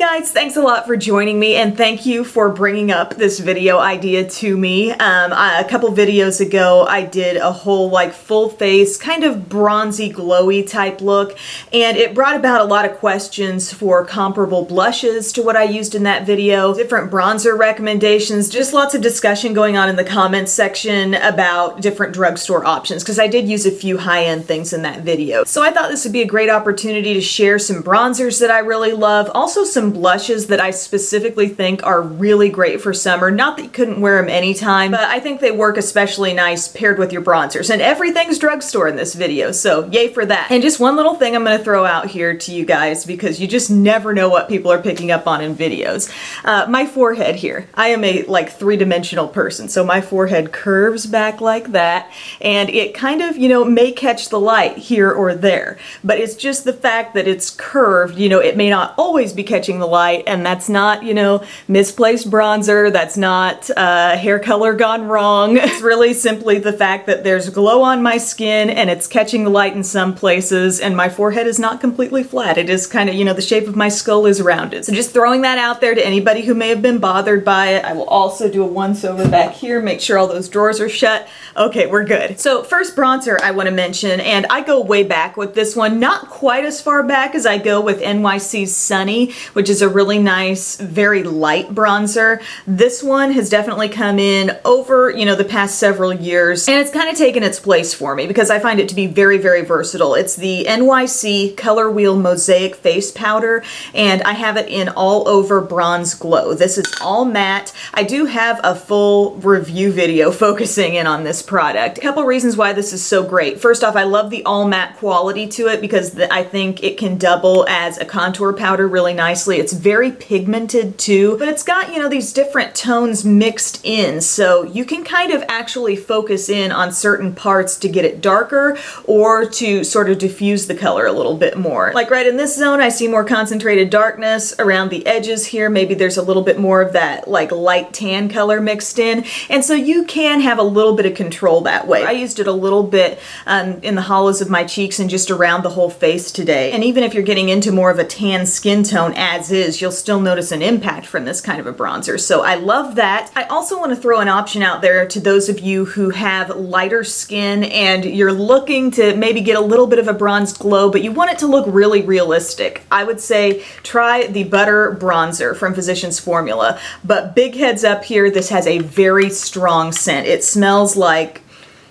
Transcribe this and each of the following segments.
guys, thanks a lot for joining me, and thank you for bringing up this video idea to me. A couple videos ago I did a whole like full face kind of bronzy glowy type look, and it brought about a lot of questions for comparable blushes to what I used in that video, different bronzer recommendations, just lots of discussion going on in the comments section about different drugstore options, because I did use a few high-end things in that video. So I thought this would be a great opportunity to share some bronzers that I really love, also some blushes that I specifically think are really great for summer. Not that you couldn't wear them anytime, but I think they work especially nice paired with your bronzers. And everything's drugstore in this video, so yay for that. And just one little thing I'm going to throw out here to you guys, because you just never know what people are picking up on in videos. My forehead here. I am a like three-dimensional person, so my forehead curves back like that, and it kind of, you know, may catch the light here or there, but it's just the fact that it's curved, you know, it may not always be catching the light, and that's not, you know, misplaced bronzer, that's not hair color gone wrong. It's really simply the fact that there's glow on my skin and it's catching the light in some places, and my forehead is not completely flat. It is kind of, you know, the shape of my skull is rounded. So just throwing that out there to anybody who may have been bothered by it. I will also do a once over back here, make sure all those drawers are shut. Okay, we're good. So first bronzer I want to mention, and I go way back with this one, not quite as far back as I go with NYC's Sunny, which is a really nice, very light bronzer. This one has definitely come in over, you know, the past several years, and it's kind of taken its place for me because I find it to be very, very versatile. It's the NYC Color Wheel Mosaic Face Powder, and I have it in all over bronze glow. This is all matte. I do have a full review video focusing in on this product. A couple reasons why this is so great. First off, I love the all matte quality to it because I think it can double as a contour powder really nicely. It's very pigmented too, but it's got, you know, these different tones mixed in, so you can kind of actually focus in on certain parts to get it darker or to sort of diffuse the color a little bit more. Like right in this zone, I see more concentrated darkness. Around the edges here, maybe there's a little bit more of that like light tan color mixed in, and so you can have a little bit of control that way. I used it a little bit in the hollows of my cheeks and just around the whole face today, and even if you're getting into more of a tan skin tone as is, you'll still notice an impact from this kind of a bronzer, so I love that. I also want to throw an option out there to those of you who have lighter skin and you're looking to maybe get a little bit of a bronze glow, but you want it to look really realistic. I would say try the Butter Bronzer from Physicians Formula, but big heads up here, this has a very strong scent. It smells like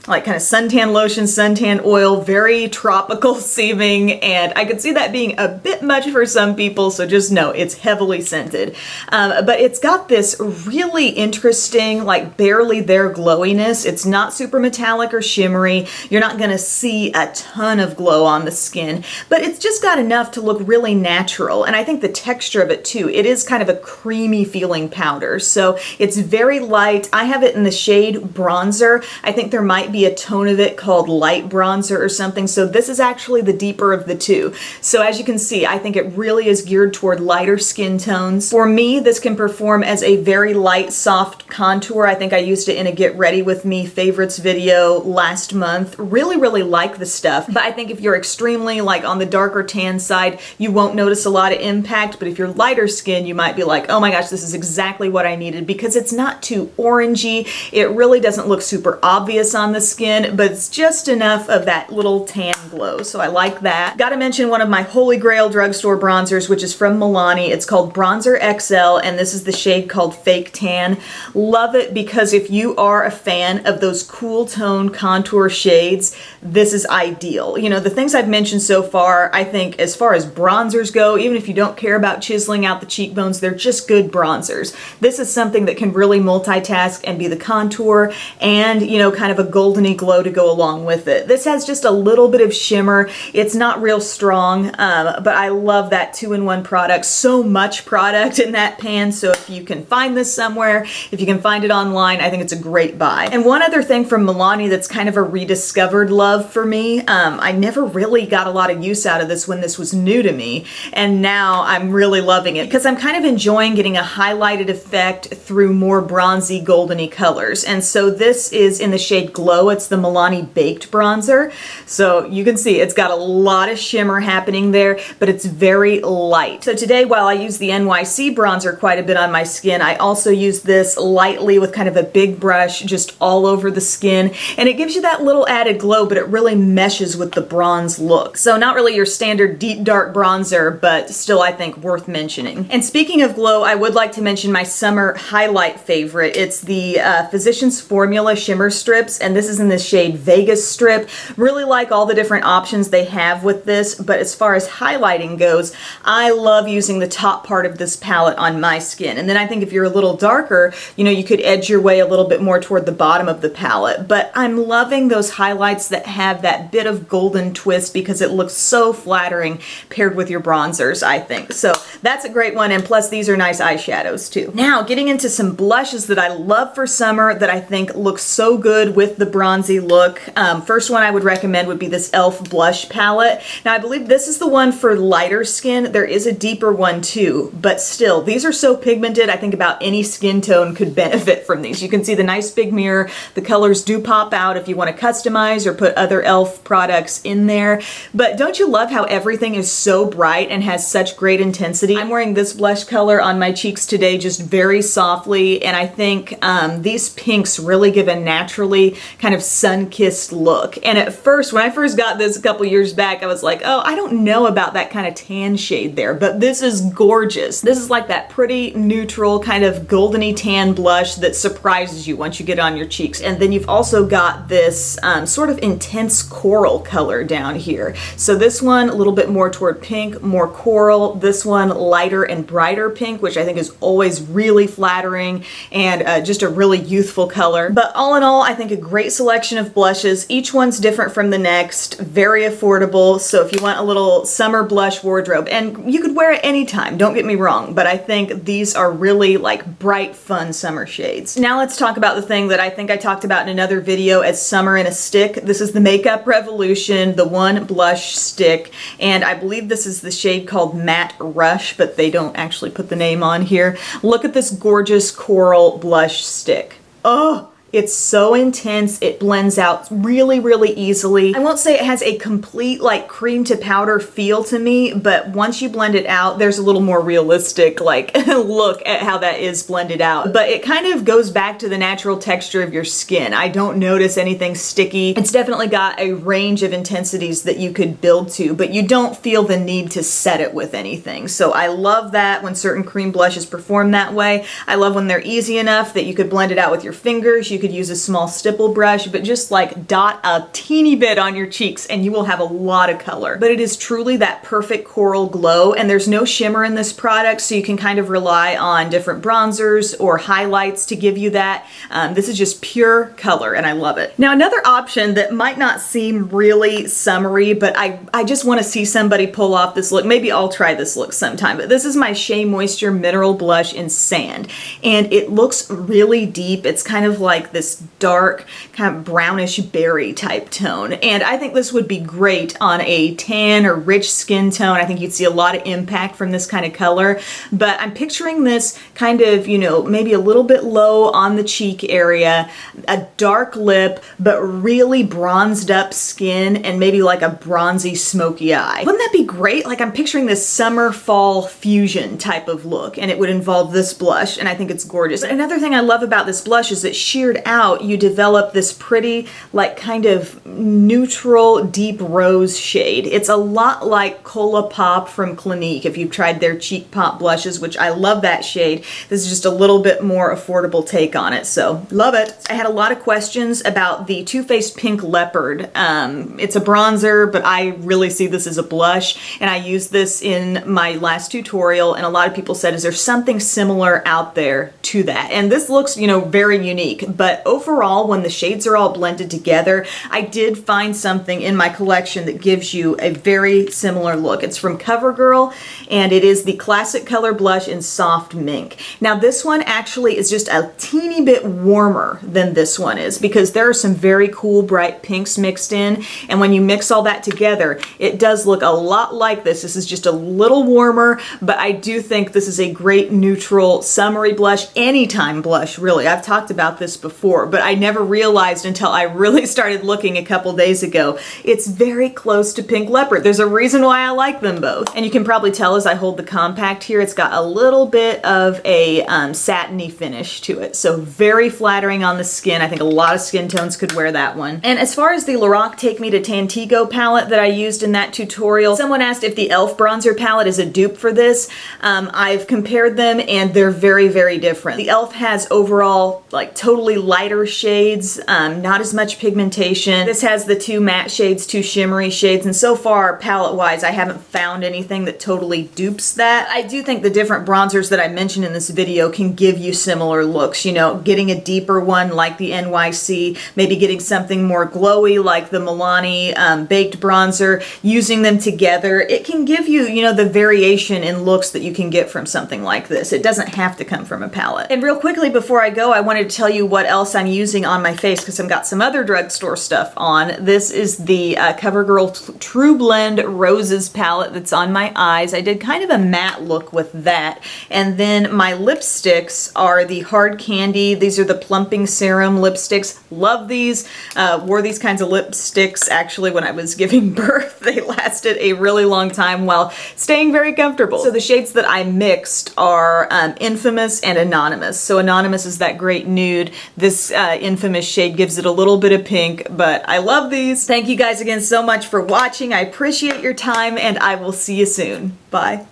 kind of suntan lotion, suntan oil, very tropical seeming, and I could see that being a bit much for some people, so just know it's heavily scented. But it's got this really interesting, like barely there glowiness. It's not super metallic or shimmery. You're not gonna see a ton of glow on the skin, but it's just got enough to look really natural, and I think the texture of it too, it is kind of a creamy feeling powder, so it's very light. I have it in the shade Bronzer. I think there might be a tone of it called light bronzer or something, so this is actually the deeper of the two. So as you can see, I think it really is geared toward lighter skin tones. For me, this can perform as a very light, soft contour. I think I used it in a Get Ready With Me favorites video last month. Really, really like the stuff, but I think if you're extremely like on the darker tan side, you won't notice a lot of impact, but if you're lighter skin, you might be like, oh my gosh, this is exactly what I needed, because it's not too orangey. It really doesn't look super obvious on the skin, but it's just enough of that little tan glow, so I like that. Gotta mention one of my holy grail drugstore bronzers, which is from Milani. It's called Bronzer XL, and this is the shade called Fake Tan. Love it because if you are a fan of those cool tone contour shades, this is ideal. You know, the things I've mentioned so far, I think as far as bronzers go, even if you don't care about chiseling out the cheekbones, they're just good bronzers. This is something that can really multitask and be the contour and, you know, kind of a goldeny glow to go along with it. This has just a little bit of shimmer. It's not real strong, but I love that two-in-one product. So much product in that pan, so if you can find this somewhere, if you can find it online, I think it's a great buy. And one other thing from Milani that's kind of a rediscovered love for me, I never really got a lot of use out of this when this was new to me, and now I'm really loving it because I'm kind of enjoying getting a highlighted effect through more bronzy, goldeny colors. And so this is in the shade Glow Glow. It's the Milani Baked Bronzer. So you can see it's got a lot of shimmer happening there, but it's very light. So today, while I use the NYC bronzer quite a bit on my skin, I also use this lightly with kind of a big brush just all over the skin. And it gives you that little added glow, but it really meshes with the bronze look. So not really your standard deep dark bronzer, but still I think worth mentioning. And speaking of glow, I would like to mention my summer highlight favorite. It's the Physicians Formula Shimmer Strips, and this is in this shade Vegas Strip. Really like all the different options they have with this, but as far as highlighting goes, I love using the top part of this palette on my skin. And then I think if you're a little darker, you know, you could edge your way a little bit more toward the bottom of the palette. But I'm loving those highlights that have that bit of golden twist because it looks so flattering paired with your bronzers, I think. So that's a great one, and plus these are nice eyeshadows too. Now, getting into some blushes that I love for summer that I think look so good with the bronzy look. First one I would recommend would be this e.l.f. blush palette. Now, I believe this is the one for lighter skin. There is a deeper one too, but still, these are so pigmented, I think about any skin tone could benefit from these. You can see the nice big mirror. The colors do pop out if you want to customize or put other e.l.f. products in there. But don't you love how everything is so bright and has such great intensity? I'm wearing this blush color on my cheeks today just very softly, and I think these pinks really give a naturally kind of sun-kissed look. And at first, when I first got this a couple years back, I was like, oh, I don't know about that kind of tan shade there, but this is gorgeous. This is like that pretty neutral kind of goldeny tan blush that surprises you once you get on your cheeks. And then you've also got this sort of intense coral color down here. So this one a little bit more toward pink, more coral. This one lighter and brighter pink, which I think is always really flattering and just a really youthful color. But all in all, I think a great selection of blushes. Each one's different from the next, very affordable. So if you want a little summer blush wardrobe, and you could wear it anytime, don't get me wrong, but I think these are really like bright, fun summer shades. Now let's talk about the thing that I think I talked about in another video as summer in a stick. This is the Makeup Revolution, the one blush stick, and I believe this is the shade called Matte Rush, but they don't actually put the name on here. Look at this gorgeous coral blush stick. Oh, it's so intense. It blends out really, really easily. I won't say it has a complete like cream to powder feel to me, but once you blend it out, there's a little more realistic like look at how that is blended out. But it kind of goes back to the natural texture of your skin. I don't notice anything sticky. It's definitely got a range of intensities that you could build to, but you don't feel the need to set it with anything. So I love that when certain cream blushes perform that way. I love when they're easy enough that you could blend it out with your fingers. You could use a small stipple brush, but just like dot a teeny bit on your cheeks and you will have a lot of color. But it is truly that perfect coral glow, and there's no shimmer in this product, so you can kind of rely on different bronzers or highlights to give you that. This is just pure color and I love it. Now, another option that might not seem really summery, but I just want to see somebody pull off this look. Maybe I'll try this look sometime, but this is my Shea Moisture Mineral Blush in Sand, and it looks really deep. It's kind of like this dark, kind of brownish berry type tone. And I think this would be great on a tan or rich skin tone. I think you'd see a lot of impact from this kind of color. But I'm picturing this kind of, you know, maybe a little bit low on the cheek area, a dark lip, but really bronzed up skin and maybe like a bronzy smoky eye. Wouldn't that be great? Like I'm picturing this summer fall fusion type of look, and it would involve this blush, and I think it's gorgeous. But another thing I love about this blush is that sheared out, you develop this pretty, like kind of neutral, deep rose shade. It's a lot like Cola Pop from Clinique, if you've tried their Cheek Pop blushes, which I love that shade. This is just a little bit more affordable take on it, so love it. I had a lot of questions about the Too Faced Pink Leopard. It's a bronzer, but I really see this as a blush, and I used this in my last tutorial, and a lot of people said, is there something similar out there to that? And this looks, you know, very unique, but overall, when the shades are all blended together, I did find something in my collection that gives you a very similar look. It's from CoverGirl, and it is the Classic Color Blush in Soft Mink. Now, this one actually is just a teeny bit warmer than this one is, because there are some very cool bright pinks mixed in, and when you mix all that together, it does look a lot like this. This is just a little warmer, but I do think this is a great neutral summery blush, anytime blush, really. I've talked about this before. before, but I never realized until I really started looking a couple days ago. It's very close to Pink Leopard. There's a reason why I like them both. And you can probably tell as I hold the compact here, it's got a little bit of a satiny finish to it. So very flattering on the skin. I think a lot of skin tones could wear that one. And as far as the Lorac Take Me to Tantigo palette that I used in that tutorial, someone asked if the e.l.f. bronzer palette is a dupe for this. I've compared them and they're very, very different. The e.l.f. has overall like totally lighter shades, not as much pigmentation. This has the 2 matte shades, 2 shimmery shades, and so far palette-wise I haven't found anything that totally dupes that. I do think the different bronzers that I mentioned in this video can give you similar looks. You know, getting a deeper one like the NYC, maybe getting something more glowy like the Milani baked bronzer, using them together, it can give you, you know, the variation in looks that you can get from something like this. It doesn't have to come from a palette. And real quickly before I go, I wanted to tell you what else I'm using on my face because I've got some other drugstore stuff on. This is the CoverGirl True Blend Roses palette that's on my eyes. I did kind of a matte look with that. And then my lipsticks are the Hard Candy. These are the Plumping Serum lipsticks. Love these. Wore these kinds of lipsticks actually when I was giving birth. They lasted a really long time while staying very comfortable. So the shades that I mixed are Infamous and Anonymous. So Anonymous is that great nude. This Infamous shade gives it a little bit of pink, but I love these. Thank you guys again so much for watching. I appreciate your time and I will see you soon. Bye.